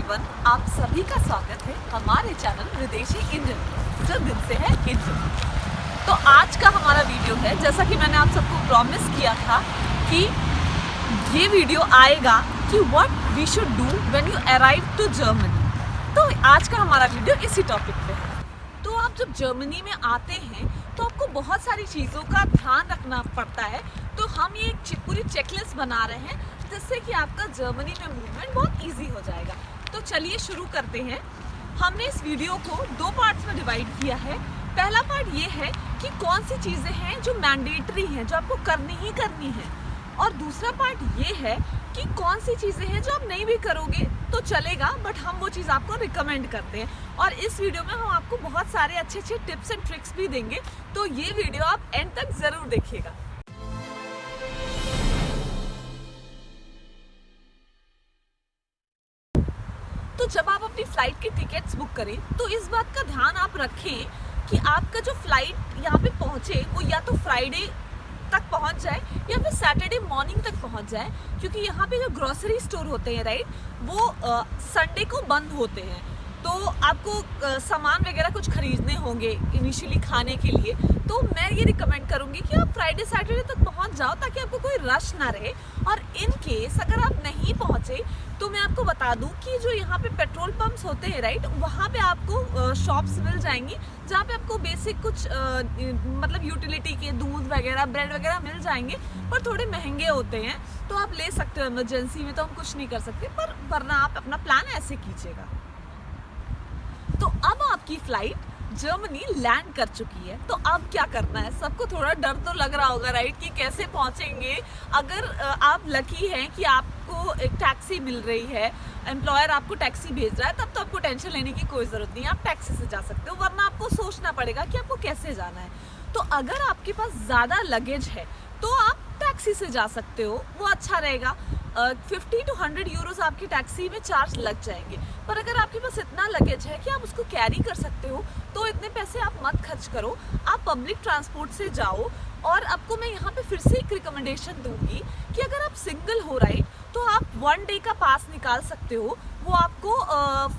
Everyone, आप सभी का स्वागत है हमारे चैनल विदेशी इंजन जो दिल से है इंजन। तो आज का हमारा वीडियो है, जैसा कि मैंने आप सबको प्रॉमिस किया था कि ये वीडियो आएगा कि what we should do when you arrive to Germany. तो आज का हमारा वीडियो इसी टॉपिक पे है। तो आप जब जर्मनी में आते हैं तो आपको बहुत सारी चीज़ों का ध्यान रखना पड़ता है। तो हम ये एक पूरी चेकलिस्ट बना रहे हैं जिससे कि आपका जर्मनी में मूवमेंट बहुत इजी हो जाएगा। तो चलिए शुरू करते हैं। हमने इस वीडियो को दो पार्ट्स में डिवाइड किया है। पहला पार्ट ये है कि कौन सी चीज़ें हैं जो मैंडेटरी हैं, जो आपको करनी ही करनी है, और दूसरा पार्ट ये है कि कौन सी चीज़ें हैं जो आप नहीं भी करोगे तो चलेगा, बट हम वो चीज़ आपको रिकमेंड करते हैं। और इस वीडियो में हम आपको बहुत सारे अच्छे अच्छे टिप्स एंड ट्रिक्स भी देंगे, तो ये वीडियो आप एंड तक ज़रूर देखिएगा। तो जब आप अपनी फ़्लाइट की टिकट्स बुक करें तो इस बात का ध्यान आप रखें कि आपका जो फ़्लाइट यहाँ पे पहुँचे वो या तो फ्राइडे तक पहुँच जाए या फिर सैटरडे मॉर्निंग तक पहुँच जाए, क्योंकि यहाँ पे जो ग्रोसरी स्टोर होते हैं राइट, वो संडे को बंद होते हैं। तो आपको सामान वगैरह कुछ खरीदने होंगे इनिशियली खाने के लिए, तो मैं ये रिकमेंड करूँगी कि आप फ्राइडे सैटरडे तक पहुँच जाओ ताकि आपको कोई रश ना रहे। और इन केस अगर आप नहीं पहुँचे तो मैं आपको बता दूं कि जो यहाँ पे पेट्रोल पंप्स होते हैं राइट, वहाँ पे आपको शॉप्स मिल जाएंगी जहाँ पे आपको बेसिक कुछ मतलब यूटिलिटी के दूध वगैरह ब्रेड वगैरह मिल जाएंगे, पर थोड़े महंगे होते हैं। तो आप ले सकते हो, इमरजेंसी में तो हम कुछ नहीं कर सकते, पर वरना आप अपना प्लान ऐसे कीजिएगा। तो अब आपकी फ्लाइट जर्मनी लैंड कर चुकी है, तो अब क्या करना है। सबको थोड़ा डर तो लग रहा होगा राइट कि कैसे पहुंचेंगे। अगर आप लकी हैं कि आपको एक टैक्सी मिल रही है, एम्प्लॉयर आपको टैक्सी भेज रहा है, तब तो आपको टेंशन लेने की कोई ज़रूरत नहीं है, आप टैक्सी से जा सकते हो, वरना आपको सोचना पड़ेगा कि आपको कैसे जाना है। तो अगर आपके पास ज़्यादा लगेज है तो आप टैक्सी से जा सकते हो, वो अच्छा रहेगा। 50 to 100 यूरोज आपकी टैक्सी में चार्ज लग जाएंगे। पर अगर आपके पास इतना लगेज है कि आप उसको कैरी कर सकते हो तो इतने पैसे आप मत खर्च करो, आप पब्लिक ट्रांसपोर्ट से जाओ। और आपको मैं यहाँ पे फिर से एक रिकमेंडेशन दूंगी कि अगर आप सिंगल हो राइट, तो आप 1 डे का पास निकाल सकते हो। वो आपको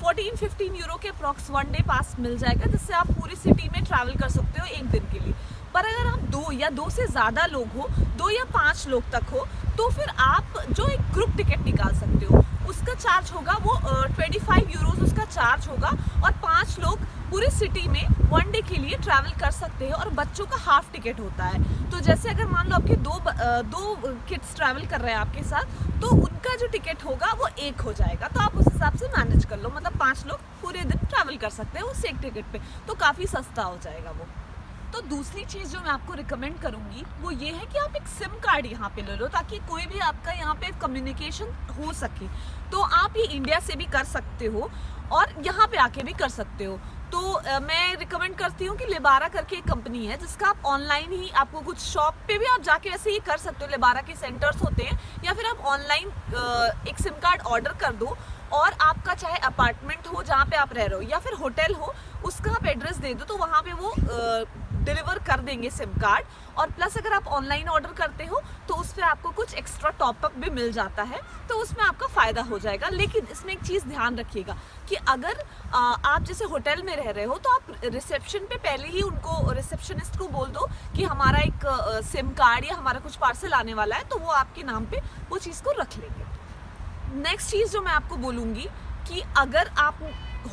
14-15 यूरो के अप्रॉक्स 1 डे पास मिल जाएगा, जिससे आप पूरी सिटी में ट्रैवल कर सकते हो एक दिन के लिए। पर अगर आप 2 या 2 से ज़्यादा लोग हो, 2 या 5 लोग तक हो, तो फिर आप जो एक ग्रुप टिकट निकाल सकते हो, उसका चार्ज होगा वो 25 यूरोज उसका चार्ज होगा, और 5 लोग पूरी सिटी में 1 डे के लिए ट्रैवल कर सकते हैं। और बच्चों का हाफ टिकट होता है। तो जैसे अगर मान लो आपके दो किड्स ट्रैवल कर रहे हैं आपके साथ, तो उनका जो टिकट होगा वो 1 हो जाएगा। तो आप उस हिसाब से मैनेज कर लो, मतलब 5 लोग पूरे दिन ट्रैवल कर सकते हैं उस एक टिकट पे, तो काफ़ी सस्ता हो जाएगा वो। तो दूसरी चीज़ जो मैं आपको रिकमेंड करूंगी वो ये है कि आप एक सिम कार्ड यहाँ पे ले लो, ताकि कोई भी आपका यहाँ पे कम्युनिकेशन हो सके। तो आप ये इंडिया से भी कर सकते हो और यहाँ पे आके भी कर सकते हो। तो मैं रिकमेंड करती हूँ कि लेबारा करके एक कंपनी है जिसका आप ऑनलाइन ही, आपको कुछ शॉप पे भी आप जाके वैसे ही कर सकते हो, लेबारा के सेंटर्स होते हैं, या फिर आप ऑनलाइन एक सिम कार्ड ऑर्डर कर दो। और आपका चाहे अपार्टमेंट हो जहाँ पे आप रह रहे हो या फिर होटल हो, उसका आप एड्रेस दे दो तो वहाँ पे वो डिलीवर कर देंगे सिम कार्ड। और प्लस अगर आप ऑनलाइन ऑर्डर करते हो तो उस पर आपको कुछ एक्स्ट्रा टॉपअप भी मिल जाता है, तो उसमें आपका फ़ायदा हो जाएगा। लेकिन इसमें एक चीज़ ध्यान रखिएगा कि अगर आप जैसे होटल में रह रहे हो तो आप रिसेप्शन पे पहले ही उनको, रिसेप्शनिस्ट को बोल दो कि हमारा एक सिम कार्ड या हमारा कुछ पार्सल आने वाला है, तो वो आपके नाम पे वो चीज़ को रख लेंगे। नेक्स्ट चीज़ जो मैं आपको बोलूँगी कि अगर आप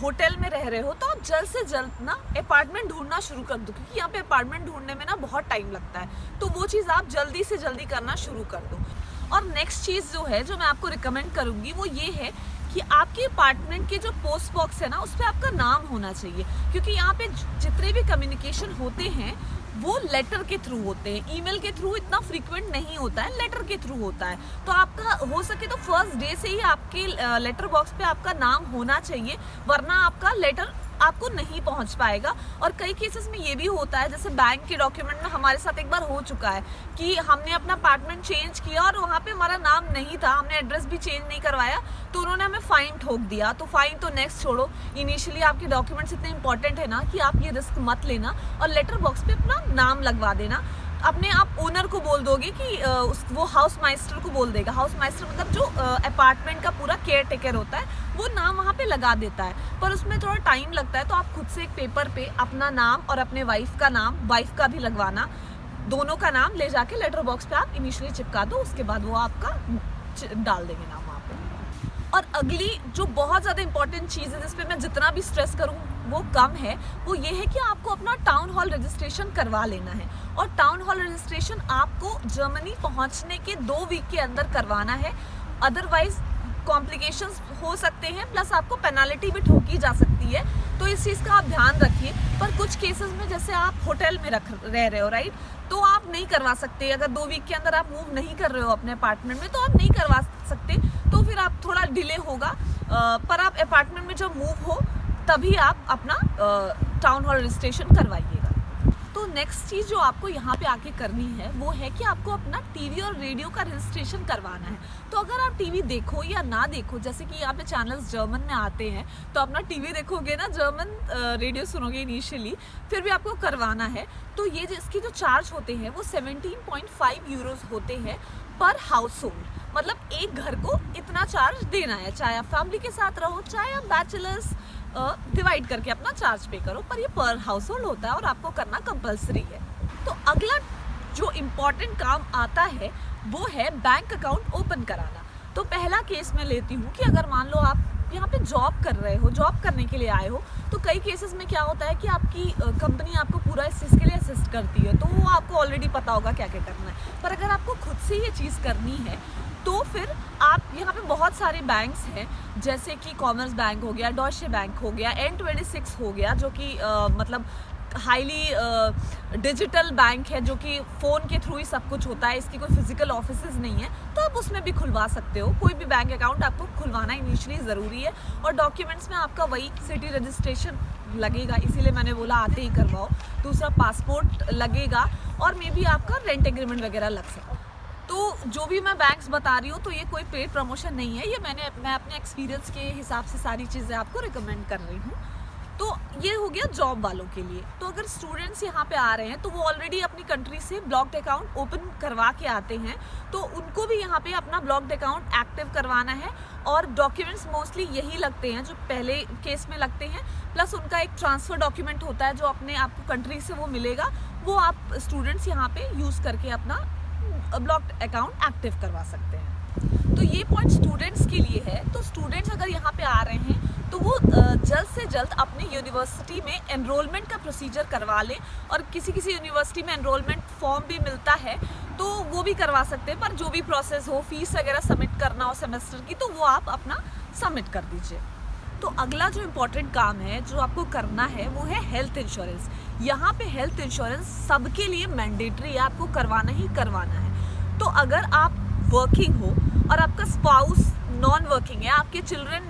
होटल में रह रहे हो तो आप जल्द से जल्द ना अपार्टमेंट ढूंढना शुरू कर दो, क्योंकि यहाँ पे अपार्टमेंट ढूंढने में ना बहुत टाइम लगता है। तो वो चीज़ आप जल्दी से जल्दी करना शुरू कर दो। और नेक्स्ट चीज़ जो है जो मैं आपको रिकमेंड करूँगी वो ये है कि आपके अपार्टमेंट के जो पोस्ट बॉक्स है ना, उस पर आपका नाम होना चाहिए, क्योंकि यहाँ पे जितने भी कम्युनिकेशन होते हैं वो लेटर के थ्रू होते हैं। ईमेल के थ्रू इतना फ्रीक्वेंट नहीं होता है, लेटर के थ्रू होता है। तो आपका हो सके तो फर्स्ट डे से ही आपके लेटर बॉक्स पे आपका नाम होना चाहिए, वरना आपका लेटर आपको नहीं पहुंच पाएगा। और कई केसेस में ये भी होता है, जैसे बैंक के डॉक्यूमेंट में हमारे साथ एक बार हो चुका है कि हमने अपना अपार्टमेंट चेंज किया और वहाँ पे हमारा नाम नहीं था, हमने एड्रेस भी चेंज नहीं करवाया, तो उन्होंने हमें फ़ाइन ठोक दिया। तो फ़ाइन तो नेक्स्ट छोड़ो, इनिशियली आपके डॉक्यूमेंट्स इतने इंपॉर्टेंट है ना कि आप ये रिस्क मत लेना और लेटर बॉक्स पे अपना नाम लगवा देना। अपने आप ओनर को बोल दोगे कि वो हाउस माइस्टर को बोल देगा। हाउस माइस्टर मतलब जो अपार्टमेंट का पूरा केयर टेकर होता है, वो नाम वहाँ पे लगा देता है, पर उसमें थोड़ा टाइम लगता है। तो आप खुद से एक पेपर पे अपना नाम और अपने वाइफ का नाम, वाइफ का भी लगवाना, दोनों का नाम ले जाके लेटर बॉक्स पे आप इनिशियली चिपका दो, उसके बाद वो आपका डाल देंगे नाम वहाँ पे। और अगली जो बहुत ज़्यादा इंपॉर्टेंट चीज़ है, जिस पे मैं जितना भी स्ट्रेस करूँ वो कम है, वो ये है कि आपको अपना टाउन हॉल रजिस्ट्रेशन करवा लेना है। और टाउन हॉल रजिस्ट्रेशन आपको जर्मनी पहुंचने के 2 वीक के अंदर करवाना है, अदरवाइज कॉम्प्लिकेशंस हो सकते हैं, प्लस आपको पेनाल्टी भी ठोकी जा सकती है। तो इस चीज़ का आप ध्यान रखिए। पर कुछ केसेस में जैसे आप होटल में रह रहे हो, राइट, तो आप नहीं करवा सकते। अगर 2 वीक के अंदर आप मूव नहीं कर रहे हो अपने अपार्टमेंट में, तो आप नहीं करवा सकते, तो फिर आप थोड़ा डिले होगा। पर आप अपार्टमेंट में जब मूव हो तभी आप अपना टाउन हॉल रजिस्ट्रेशन करवाइएगा। तो नेक्स्ट चीज़ जो आपको यहाँ पे आके करनी है वो है कि आपको अपना टीवी और रेडियो का रजिस्ट्रेशन करवाना है। तो अगर आप टीवी देखो या ना देखो, जैसे कि यहाँ पे चैनल्स जर्मन में आते हैं, तो अपना टीवी देखोगे ना, जर्मन रेडियो सुनोगे इनिशियली, फिर भी आपको करवाना है। तो ये इसके जो चार्ज होते हैं वो 17.5 यूरोज होते हैं पर हाउस होल्ड। मतलब एक घर को इतना चार्ज देना है, चाहे आप फैमिली के साथ रहो, चाहे आप बैचलर्स, डिवाइड करके अपना चार्ज पे करो, पर ये पर हाउस होल्ड होता है और आपको करना कंपलसरी है। तो अगला जो इम्पोर्टेंट काम आता है वो है बैंक अकाउंट ओपन कराना। तो पहला केस मैं लेती हूँ कि अगर मान लो आप यहाँ पे जॉब कर रहे हो, जॉब करने के लिए आए हो, तो कई केसेस में क्या होता है कि आपकी कंपनी आपको पूरा इस चीज़ के लिए असिस्ट करती है, तो वो आपको ऑलरेडी पता होगा क्या क्या करना है। पर अगर आपको खुद से ये चीज़ करनी है, तो फिर आप यहाँ पे बहुत सारे बैंक्स हैं, जैसे कि कॉमर्स बैंक हो गया, डॉइचे बैंक हो गया, N26 हो गया, जो कि मतलब हाईली डिजिटल बैंक है, जो कि फ़ोन के थ्रू ही सब कुछ होता है, इसकी कोई फिजिकल ऑफिसेज नहीं है, तो आप उसमें भी खुलवा सकते हो। कोई भी बैंक अकाउंट आपको खुलवाना इनिशियली ज़रूरी है। और डॉक्यूमेंट्स में आपका वही सिटी रजिस्ट्रेशन लगेगा, इसीलिए मैंने बोला आते ही करवाओ। दूसरा पासपोर्ट लगेगा, और मे बी आपका रेंट एग्रीमेंट वगैरह लग सकता है। तो जो भी मैं बैंक्स बता रही हूँ, तो ये कोई पेड प्रमोशन नहीं है, ये मैं अपने एक्सपीरियंस के हिसाब से सारी चीज़ें आपको रिकमेंड कर रही हूँ। तो ये हो गया जॉब वालों के लिए। तो अगर स्टूडेंट्स यहाँ पे आ रहे हैं, तो वो ऑलरेडी अपनी कंट्री से ब्लॉक्ड अकाउंट ओपन करवा के आते हैं, तो उनको भी यहाँ पे अपना ब्लॉक्ड अकाउंट एक्टिव करवाना है। और डॉक्यूमेंट्स मोस्टली यही लगते हैं जो पहले केस में लगते हैं, प्लस उनका एक ट्रांसफ़र डॉक्यूमेंट होता है जो अपने आपको कंट्री से वो मिलेगा, वो आप स्टूडेंट्स यहाँ पे यूज़ करके अपना ब्लॉक्ड अकाउंट एक्टिव करवा सकते हैं। तो ये पॉइंट स्टूडेंट्स के लिए है। तो स्टूडेंट्स अगर यहाँ पे आ रहे हैं, तो वो जल्द से जल्द अपने यूनिवर्सिटी में एनरोलमेंट का प्रोसीजर करवा लें। और किसी यूनिवर्सिटी में एनरोलमेंट फॉर्म भी मिलता है, तो वो भी करवा सकते हैं। पर जो भी प्रोसेस हो, फीस वगैरह सबमिट करना हो सेमेस्टर की, तो वो आप अपना सबमिट कर दीजिए। तो अगला जो इम्पोर्टेंट काम है जो आपको करना है वो है हेल्थ इंश्योरेंस। यहाँ पे हेल्थ इंश्योरेंस सबके लिए मैंडेटरी है, आपको करवाना ही करवाना है। तो अगर आप वर्किंग हो और आपका स्पाउस नॉन वर्किंग है, आपके चिल्ड्रन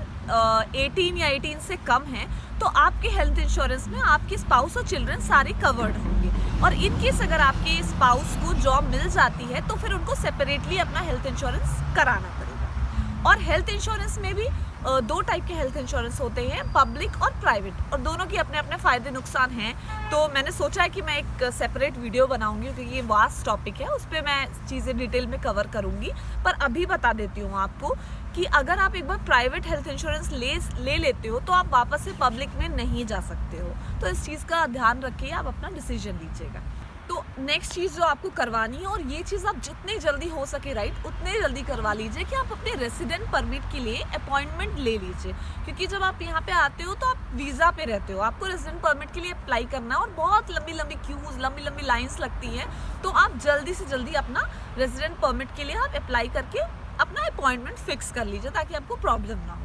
18 या 18 से कम हैं, तो आपके हेल्थ इंश्योरेंस में आपके स्पाउस और चिल्ड्रन सारे कवर्ड होंगे। और इन केस अगर आपके स्पाउस को जॉब मिल जाती है, तो फिर उनको सेपरेटली अपना हेल्थ इंश्योरेंस कराना पड़ेगा। और हेल्थ इंश्योरेंस में भी 2 टाइप के हेल्थ इंश्योरेंस होते हैं, पब्लिक और प्राइवेट, और दोनों की अपने अपने फ़ायदे नुकसान हैं। तो मैंने सोचा है कि मैं एक सेपरेट वीडियो बनाऊंगी, क्योंकि ये वास्ट टॉपिक है, उस पर मैं चीज़ें डिटेल में कवर करूंगी। पर अभी बता देती हूँ आपको कि अगर आप एक बार प्राइवेट हेल्थ इंश्योरेंस ले लेते हो, तो आप वापस से पब्लिक में नहीं जा सकते हो। तो इस चीज़ का ध्यान रखिए, आप अपना डिसीजन लीजिएगा। तो नेक्स्ट चीज़ जो आपको करवानी है, और ये चीज़ आप जितनी जल्दी हो सके राइट उतनी जल्दी करवा लीजिए, कि आप अपने रेसिडेंट परमिट के लिए अपॉइंटमेंट ले लीजिए। क्योंकि जब आप यहाँ पे आते हो तो आप वीज़ा पे रहते हो, आपको रेसिडेंट परमिट के लिए अप्लाई करना है, और बहुत लंबी लंबी क्यूज़, लंबी लंबी लाइन्स लगती हैं। तो आप जल्दी से जल्दी अपना रेसिडेंट परमिट के लिए आप अप्लाई करके अपना अपॉइंटमेंट फिक्स कर लीजिए, ताकि आपको प्रॉब्लम ना हो।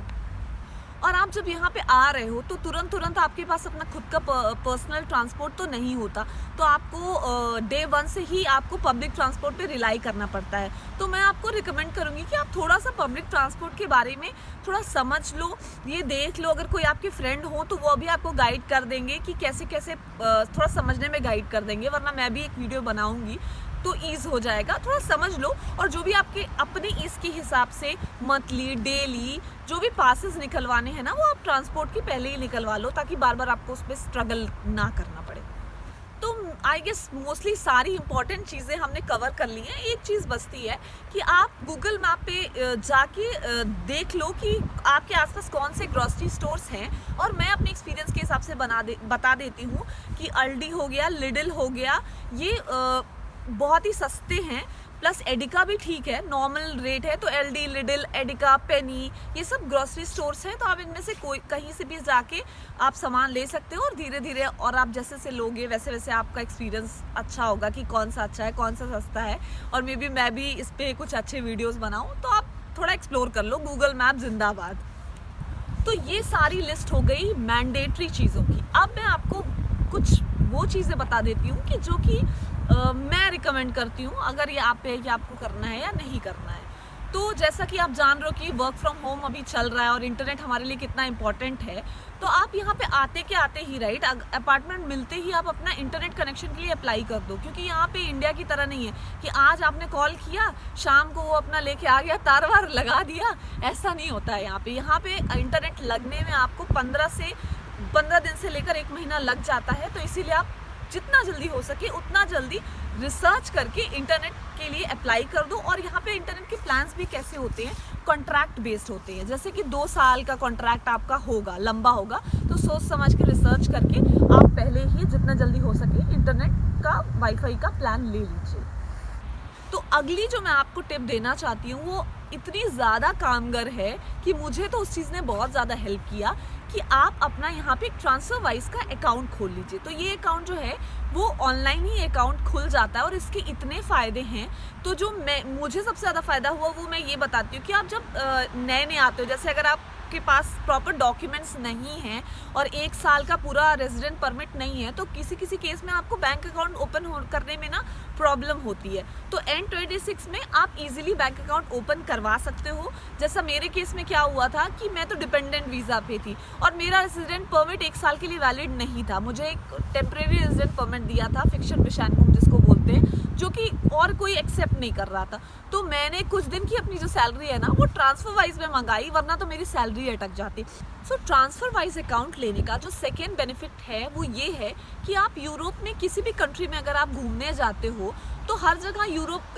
और आप जब यहाँ पे आ रहे हो, तो तुरंत आपके पास अपना खुद का पर्सनल ट्रांसपोर्ट तो नहीं होता, तो आपको डे 1 से ही आपको पब्लिक ट्रांसपोर्ट पे रिलाई करना पड़ता है। तो मैं आपको रिकमेंड करूँगी कि आप थोड़ा सा पब्लिक ट्रांसपोर्ट के बारे में थोड़ा समझ लो, ये देख लो। अगर कोई आपके फ्रेंड हो तो वो भी आपको गाइड कर देंगे कि कैसे कैसे थोड़ा समझने में गाइड कर देंगे, वरना मैं भी एक वीडियो बनाऊँगी तो ईज़ हो जाएगा। थोड़ा समझ लो, और जो भी आपके अपने ईज़ के हिसाब से मंथली, डेली जो भी पासेस निकलवाने हैं ना, वो आप ट्रांसपोर्ट की पहले ही निकलवा लो, ताकि बार बार आपको उस पर स्ट्रगल ना करना पड़े। तो आई गेस मोस्टली सारी इंपॉर्टेंट चीज़ें हमने कवर कर ली हैं। एक चीज़ बचती है कि आप गूगल मैप पे जाके देख लो कि आपके आसपास कौन से ग्रॉसरी स्टोर्स हैं। और मैं अपने एक्सपीरियंस के हिसाब से बता देती हूँ कि अल्डी हो गया, लिडल हो गया, ये बहुत ही सस्ते हैं। प्लस एडिका भी ठीक है, नॉर्मल रेट है। तो एलडी, लिडल, एडिका, पेनी, ये सब ग्रोसरी स्टोर्स हैं। तो आप इनमें से कोई कहीं से भी जाके आप सामान ले सकते हो और धीरे धीरे, और आप जैसे से लोगे वैसे वैसे आपका एक्सपीरियंस अच्छा होगा कि कौन सा अच्छा है, कौन सा सस्ता है। और मे बी मैं भी इस पर कुछ अच्छे वीडियोज़ बनाऊँ, तो आप थोड़ा एक्सप्लोर कर लो। गूगल मैप जिंदाबाद। तो ये सारी लिस्ट हो गई मैंडेटरी चीज़ों की। अब मैं आपको कुछ वो चीज़ें बता देती हूँ कि जो कि मैं रिकमेंड करती हूँ अगर ये आप पे कि आपको करना है या नहीं करना है। तो जैसा कि आप जान रहे हो कि वर्क फ्रॉम होम अभी चल रहा है और इंटरनेट हमारे लिए कितना इंपॉर्टेंट है। तो आप यहाँ पे आते ही राइट, अपार्टमेंट मिलते ही आप अपना इंटरनेट कनेक्शन के लिए अप्लाई कर दो। क्योंकि यहाँ पे इंडिया की तरह नहीं है कि आज आपने कॉल किया, शाम को वो अपना लेके आ गया, तार वार लगा दिया। ऐसा नहीं होता है यहाँ पे इंटरनेट लगने में आपको 15 दिन से लेकर 1 महीना लग जाता है। तो इसीलिए आप जितना जल्दी हो सके उतना जल्दी रिसर्च करके इंटरनेट के लिए अप्लाई कर दो। और यहाँ पे इंटरनेट के प्लान्स भी कैसे होते हैं, कॉन्ट्रैक्ट बेस्ड होते हैं। जैसे कि 2 साल का कॉन्ट्रैक्ट आपका होगा, लंबा होगा, तो सोच समझ के रिसर्च करके आप पहले ही जितना जल्दी हो सके इंटरनेट का, वाईफाई का प्लान ले लीजिए। तो अगली जो मैं आपको टिप देना चाहती हूँ वो इतनी ज़्यादा कामगर है कि मुझे तो उस चीज़ ने बहुत ज़्यादा हेल्प किया कि आप अपना यहाँ पे ट्रांसफरवाइज का अकाउंट खोल लीजिए। तो ये अकाउंट जो है वो ऑनलाइन ही अकाउंट खुल जाता है और इसके इतने फ़ायदे हैं। तो जो मुझे सबसे ज़्यादा फ़ायदा हुआ वो मैं ये बताती हूँ कि आप जब नए आते हो, जैसे अगर आपके पास प्रॉपर डॉक्यूमेंट्स नहीं हैं और 1 साल का पूरा रेजिडेंट परमिट नहीं है, तो किसी केस में आपको बैंक अकाउंट ओपन करने में ना प्रॉब्लम होती है। तो N26 में आप इजीली बैंक अकाउंट ओपन करवा सकते हो। जैसा मेरे केस में क्या हुआ था कि मैं तो डिपेंडेंट वीज़ा पे थी और मेरा रेजिडेंट परमिट 1 साल के लिए वैलिड नहीं था। मुझे एक टेम्परेरी रेजिडेंट परमिट दिया था, फिक्शन बिशानकुम जिसको बोलते हैं, जो कि और कोई एक्सेप्ट नहीं कर रहा था। तो मैंने कुछ दिन की अपनी जो सैलरी है ना वो ट्रांसफर वाइज में मंगाई, वरना तो मेरी सैलरी अटक जाती। सो ट्रांसफर वाइज अकाउंट लेने का जो सेकेंड बेनिफिट है वो ये है कि आप यूरोप में किसी भी कंट्री में अगर आप घूमने जाते हो तो हर जगह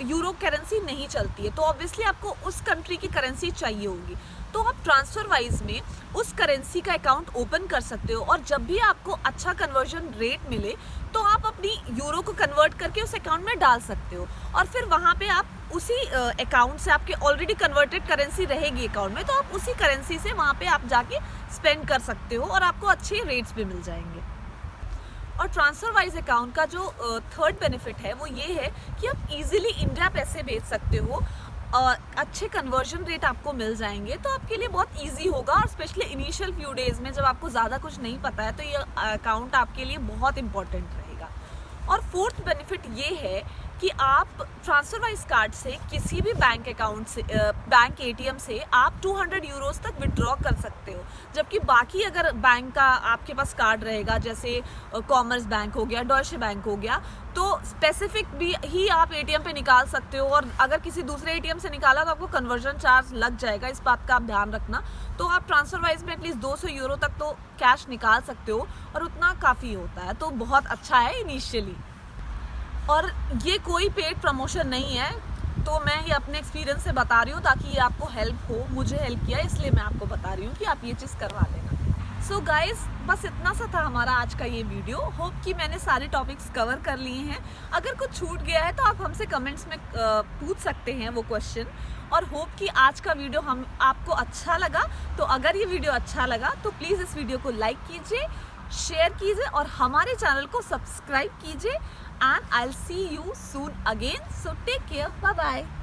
यूरो करेंसी नहीं चलती है। तो ऑब्वियसली आपको उस कंट्री की करेंसी चाहिए होगी। तो आप ट्रांसफर वाइज में उस करेंसी का अकाउंट ओपन कर सकते हो और जब भी आपको अच्छा कन्वर्जन रेट मिले तो आप अपनी यूरो को कन्वर्ट करके उस अकाउंट में डाल सकते हो और फिर वहाँ पे आप उसी अकाउंट से, आपके ऑलरेडी कन्वर्टेड करेंसी रहेगी अकाउंट में, तो आप उसी करेंसी से वहाँ पे आप जाके स्पेंड कर सकते हो और आपको अच्छे रेट्स भी मिल जाएंगे। और ट्रांसफर वाइज अकाउंट का जो थर्ड बेनिफिट है वो ये है कि आप इजीली इंडिया पैसे भेज सकते हो, अच्छे कन्वर्जन रेट आपको मिल जाएंगे। तो आपके लिए बहुत इजी होगा और स्पेशली इनिशियल फ्यू डेज में जब आपको ज़्यादा कुछ नहीं पता है तो ये अकाउंट आपके लिए बहुत इंपॉर्टेंट रहेगा। और फोर्थ बेनिफिट ये है कि आप ट्रांसफर वाइज कार्ड से किसी भी बैंक अकाउंट से, बैंक एटीएम से आप 200 यूरोज तक विड्रॉ कर सकते हो। जबकि बाकी अगर बैंक का आपके पास कार्ड रहेगा, जैसे कॉमर्स बैंक हो गया, डॉयचे बैंक हो गया, तो स्पेसिफिक भी ही आप एटीएम पे निकाल सकते हो और अगर किसी दूसरे एटीएम से निकाला तो आपको कन्वर्जन चार्ज लग जाएगा। इस बात का आप ध्यान रखना। तो आप ट्रांसफर वाइज में एटलीस्ट 200 यूरो तक तो कैश निकाल सकते हो और उतना काफ़ी होता है, तो बहुत अच्छा है इनिशियली। और ये कोई पेड प्रमोशन नहीं है, तो मैं ये अपने एक्सपीरियंस से बता रही हूँ ताकि ये आपको हेल्प हो। मुझे हेल्प किया इसलिए मैं आपको बता रही हूँ कि आप ये चीज़ करवा लेना। सो गाइज, बस इतना सा था हमारा आज का ये वीडियो। होप कि मैंने सारे टॉपिक्स कवर कर लिए हैं। अगर कुछ छूट गया है तो आप हमसे कमेंट्स में पूछ सकते हैं वो क्वेश्चन। और होप कि आज का वीडियो आपको अच्छा लगा। तो अगर ये वीडियो अच्छा लगा तो प्लीज़ इस वीडियो को लाइक कीजिए, शेयर कीजिए और हमारे चैनल को सब्सक्राइब कीजिए। And I'll see you soon again. So take care. Bye bye.